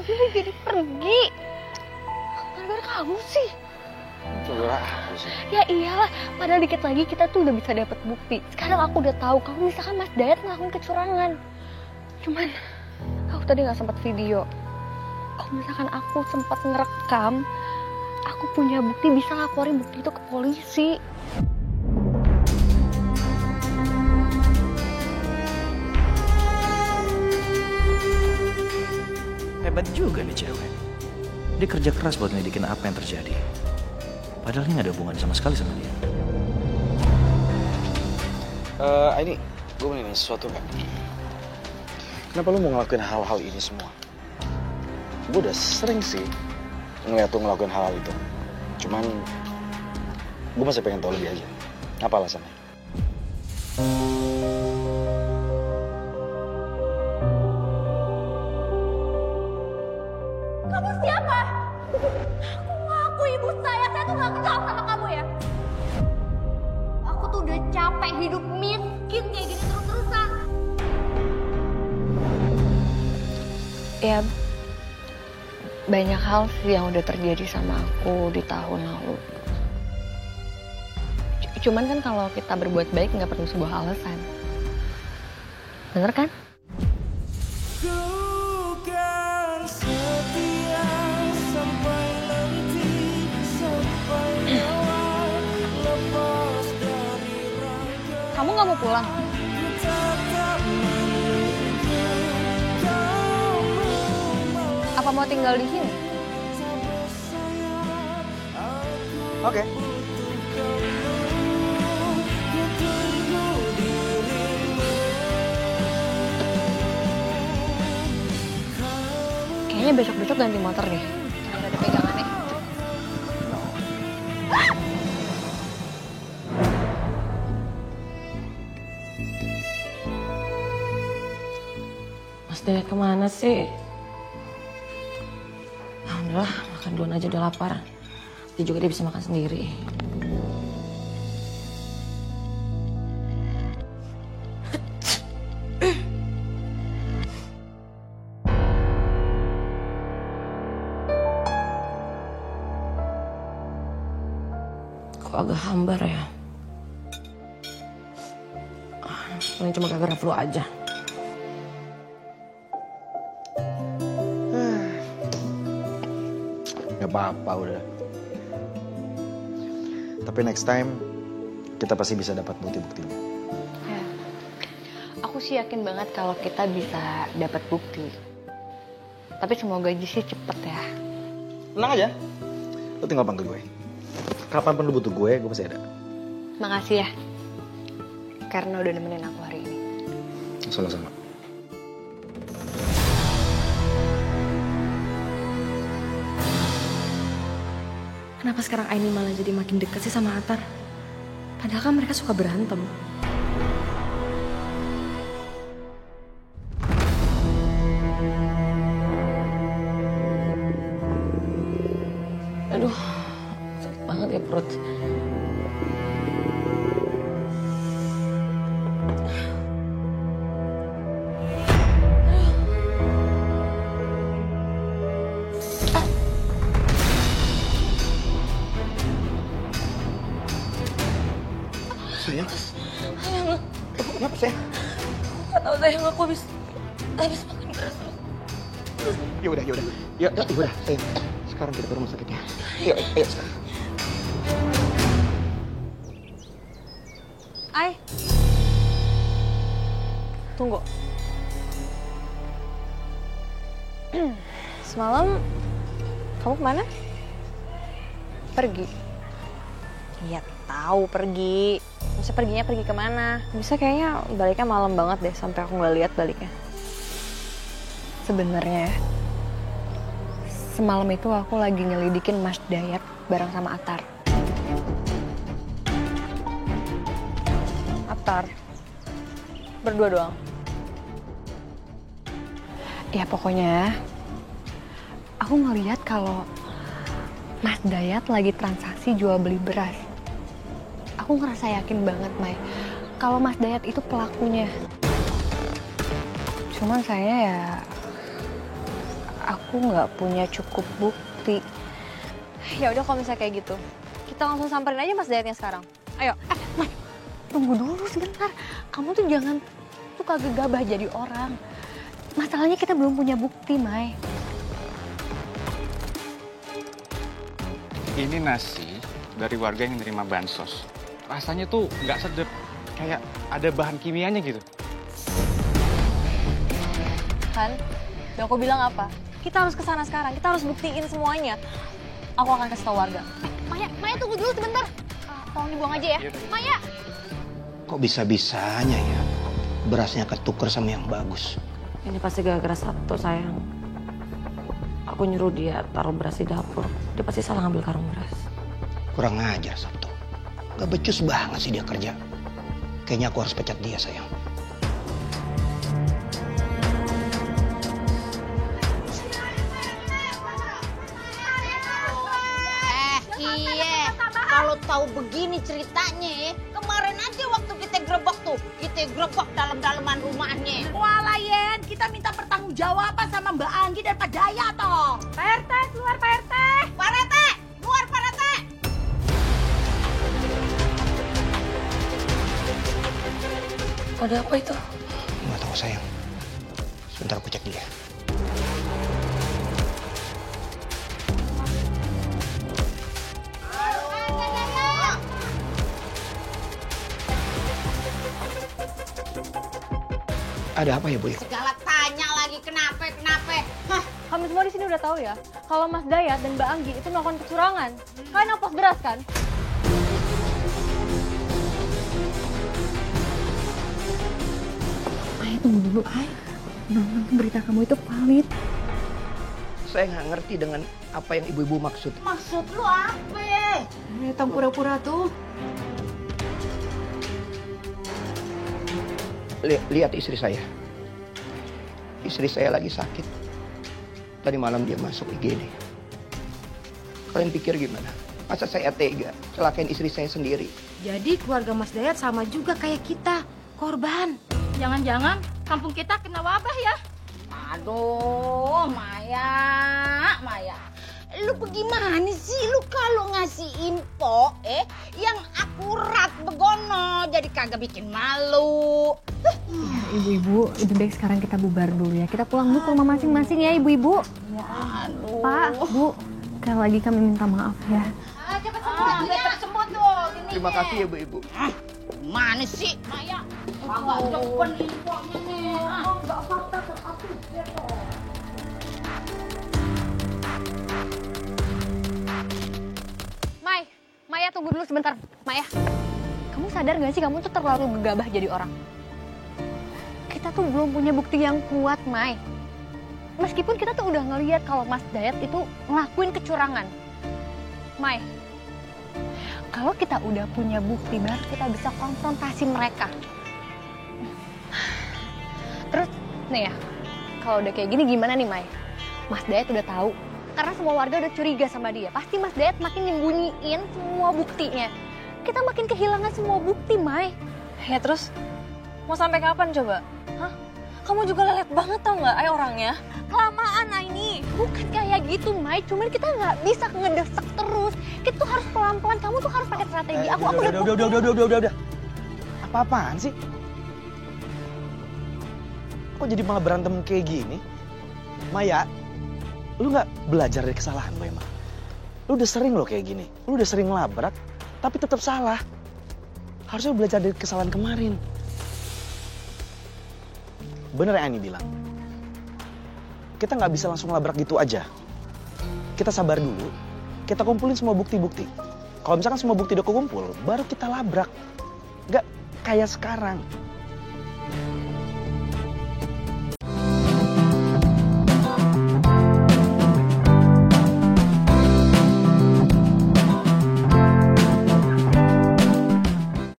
mobilnya jadi pergi. Gara-gara kamu sih. Gara-gara aku sih. Ya iyalah, padahal dikit lagi kita tuh udah bisa dapet bukti. Sekarang aku udah tahu kalau misalkan Mas Dayat ngelakuin kecurangan. Cuman aku tadi nggak sempat video. Kalau misalkan aku sempat ngerekam, aku punya bukti, bisa laporin bukti itu ke polisi. Hebat juga nih cewek. Dia kerja keras buat ngelidikin apa yang terjadi. Padahal ini gak ada hubungan sama sekali sama dia. Ini gue mau nanya sesuatu gak? Kenapa lu mau ngelakuin hal-hal ini semua? Gue udah sering sih ngeliat lu ngelakuin hal-hal itu. Cuman gue masih pengen tahu lebih aja. Apa alasannya? Kamu siapa? Aku ngaku ibu saya tuh gak kenal sama kamu ya. Aku tuh udah capek hidup miskin kayak gini terus-terusan. Ya, banyak hal sih yang udah terjadi sama aku di tahun lalu. Cuman kan kalau kita berbuat baik nggak perlu sebuah alasan. Bener kan? Kamu nggak mau pulang? Apa mau tinggal di sini? Oke. Kayaknya besok-besok ganti motor deh. Nggak ada pegangannya. Mas Dayat kemana sih? Alhamdulillah, makan duluan aja, udah lapar. Nanti juga dia bisa makan sendiri. Kok agak hambar ya? Paling cuma gara-gara flu aja. Gak apa-apa udah. Tapi next time kita pasti bisa dapat bukti-buktinya. Ya. Aku sih yakin banget kalau kita bisa dapat bukti. Tapi semoga aja sih cepet ya. Tenang aja. Lo tinggal panggil gue. Kapanpun lo butuh gue pasti ada. Makasih ya. Karena udah nemenin aku hari ini. Sama-sama. Kenapa sekarang Aini malah jadi makin dekat sih sama Atar? Padahal kan mereka suka berantem. Aduh, sakit banget ya perut. Sayang. Kenapa sayang? Gak tau sayang, aku habis makan beras. Ya udah. Ya udah sayang. Sekarang kita ke rumah sakit ya. Ayo sekarang. Ay. Tunggu. Semalam kamu kemana? Pergi. Iya tahu pergi. Masa perginya pergi kemana? Bisa kayaknya baliknya malam banget deh sampai aku nggak lihat baliknya. Sebenarnya semalam itu aku lagi nyelidikin Mas Dayat bareng sama Atar. Atar? Berdua doang? Ya pokoknya aku ngeliat kalau Mas Dayat lagi transaksi jual beli beras. Aku ngerasa yakin banget, Mai, kalau Mas Dayat itu pelakunya. Cuman saya ya aku nggak punya cukup bukti. Ya udah kalau misalnya kayak gitu, kita langsung samperin aja Mas Dayatnya sekarang. Ayo. Mai, tunggu dulu sebentar. Kamu tuh jangan suka gegabah jadi orang. Masalahnya kita belum punya bukti, Mai. Ini nasi dari warga yang nerima bansos. Rasanya tuh nggak sedap, kayak ada bahan kimianya gitu. Kan? Dan aku bilang apa? Kita harus kesana sekarang, kita harus buktiin semuanya. Aku akan kasih tau warga. Maya tunggu dulu sebentar. Tolong dibuang aja ya. Maya! Kok bisa-bisanya ya berasnya ketuker sama yang bagus? Ini pasti gara-gara Sabtu, sayang. Aku nyuruh dia taruh beras di dapur. Dia pasti salah ngambil karung beras. Kurang ajar Sabtu. Gak becus banget sih dia kerja. Kayaknya aku harus pecat dia, sayang. Iya, kalau tahu begini ceritanya, kemarin aja waktu kita grebek tuh, kita grebek dalam-dalaman rumahnya. Walah Yen, kita minta pertanggungjawaban sama Mbak Anggi dan Pak Daya toh. Pak RT, keluar Pak RT. Pak RT, keluar Pak RT. Ada apa itu? Nggak tahu, sayang. Sebentar aku cek dia. Ada apa ya, Bu? Segala tanya lagi kenapa? Hah, Kami semua di sini udah tahu ya, kalau Mas Dayat dan Mbak Anggi itu melakukan kecurangan. Kalian ngoplos beras kan? Ay, tunggu dulu, Ay. Belum berita kamu itu valid. Saya nggak ngerti dengan apa yang ibu-ibu maksud. maksud lu apa? Tong pura-pura tuh. Lihat istri saya. Istri saya lagi sakit. Tadi malam dia masuk IGD. Kalian pikir gimana? Masa saya tega celakain istri saya sendiri? Jadi keluarga Mas Dayat sama juga kayak kita, korban. Jangan-jangan kampung kita kena wabah ya? Aduh, Maya. Lu bagaimana sih lu kalau ngasih info yang akurat begono jadi kagak bikin malu. Ibu-ibu, lebih baik sekarang kita bubar dulu ya. Kita pulang dulu ke rumah masing-masing ya, Ibu-ibu. Aduh. Pak, Bu, sekali lagi kami minta maaf ya. Cepet sembuh tuh. Terima kasih ya, ibu-ibu. Mana sih, Maya? Kagak depan infonya nih. Enggak fakta teratu. Maya tunggu dulu sebentar. Maya, kamu sadar gak sih kamu tuh terlalu gegabah jadi orang? Kita tuh belum punya bukti yang kuat, Mai. Meskipun kita tuh udah ngeliat kalau Mas Dayat itu ngelakuin kecurangan. Mai, kalau kita udah punya bukti baru kita bisa konfrontasi mereka. Terus, nih ya, kalau udah kayak gini gimana nih, Mai? Mas Dayat udah tahu. Karena semua warga udah curiga sama dia. Pasti Mas Dayat makin nyembunyiin semua buktinya. Kita makin kehilangan semua bukti, Mai. Ya terus, mau sampai kapan coba? Hah? Kamu juga lelet banget tau nggak, orangnya? Kelamaan, ini. Bukan kayak gitu, Mai. Cuman kita nggak bisa ngedesek terus. Kita tuh harus pelan-pelan. Kamu tuh harus pakai strategi. Udah. Apa-apaan sih? Kok jadi malah berantem kayak gini? Maya, lu nggak belajar dari kesalahan lu emang? Lu udah sering lo kayak gini. Lu udah sering ngelabrak, tapi tetap salah. Harusnya belajar dari kesalahan kemarin. Bener yang Ani bilang. Kita nggak bisa langsung ngelabrak gitu aja. Kita sabar dulu. Kita kumpulin semua bukti-bukti. Kalau misalkan semua bukti udah kumpul, baru kita labrak. Nggak kayak sekarang.